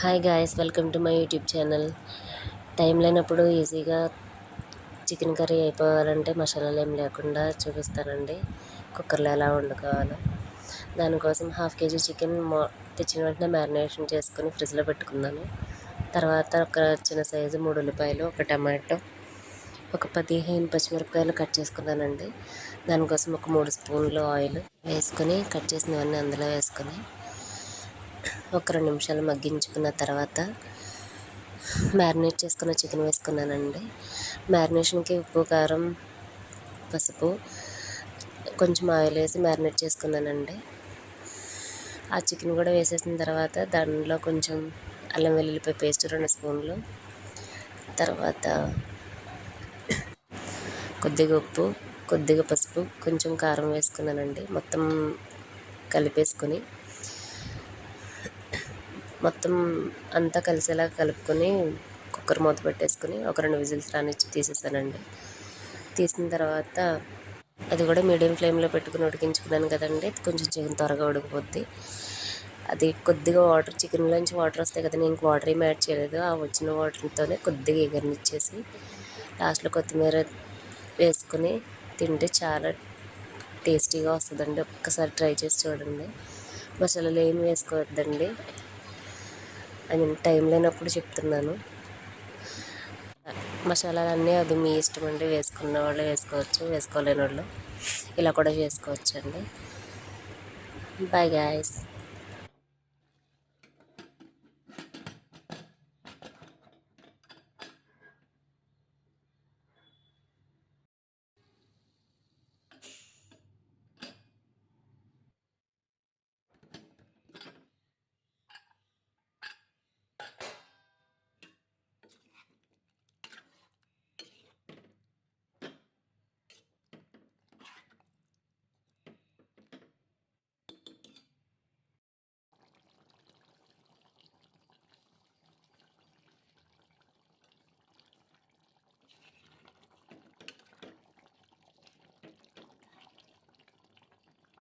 Hi guys, welcome to my YouTube channel. Time లేనప్పుడు ఈజీగా chicken curry అయిపోవాలంటే మసాలాలు ఏం లేకుండా చూపిస్తానండి. కుక్కర్లో ఎలా వండుకోవాలో. దానికోసం హాఫ్ కేజీ చికెన్ తెచ్చిన వెంటనే మ్యారినేషన్ చేసుకొని ఫ్రిడ్జ్లో పెట్టుకున్నాను. తర్వాత ఒక చిన్న సైజు 3 ఉల్లిపాయలు, ఒక టమాటో, ఒక 15 పచ్చిమిరపకాయలు కట్ చేసుకున్నానండి. దానికోసం ఒక 3 స్పూన్లు ఆయిల్ వేసుకొని కట్ చేసినవన్నీ అందులో వేసుకొని ఒక 2 నిమిషాలు మగ్గించుకున్న తర్వాత మ్యారినేట్ చేసుకున్న చికెన్ వేసుకున్నానండి. మ్యారినేషన్కి ఉప్పు, కారం, పసుపు, కొంచెం ఆయిల్ వేసి మ్యారినేట్ చేసుకున్నానండి. ఆ చికెన్ కూడా వేసేసిన తర్వాత దానిలో కొంచెం అల్లం వెల్లుల్లిపాయ పేస్ట్ 2 స్పూన్లు, తర్వాత కొద్దిగా ఉప్పు, కొద్దిగా పసుపు, కొంచెం కారం వేసుకున్నానండి. మొత్తం కలిపేసుకొని మొత్తం అంతా కలిసేలా కలుపుకొని కుక్కర్ మూత పెట్టేసుకొని ఒక 2 విజిల్స్ రానిచ్చి తీసేసానండి. తీసిన తర్వాత అది కూడా మీడియం ఫ్లేమ్లో పెట్టుకుని ఉడికించుకున్నాను కదండి. కొంచెం చికెన్ త్వరగా ఉడికిపోద్ది. అది కొద్దిగా వాటర్, చికెన్లోంచి వాటర్ వస్తాయి కదా, నేను వాటర్ ఏమి యాడ్ చేయలేదు. ఆ వచ్చిన వాటర్తోనే కొద్దిగా ఎగరనిచ్చేసి లాస్ట్లో కొత్తిమీర వేసుకొని తింటే చాలా టేస్టీగా వస్తుందండి. ఒక్కసారి ట్రై చేసి చూడండి. మసాలాలు ఏమి వేసుకోవద్దండి. టైం లేనప్పుడు చెప్తున్నాను. మసాలాలన్నీ అది మీ ఇష్టం అండి. వేసుకున్న వాళ్ళు వేసుకోవచ్చు, వేసుకోలేని వాళ్ళు ఇలా కూడా చేసుకోవచ్చు అండి. Bye guys.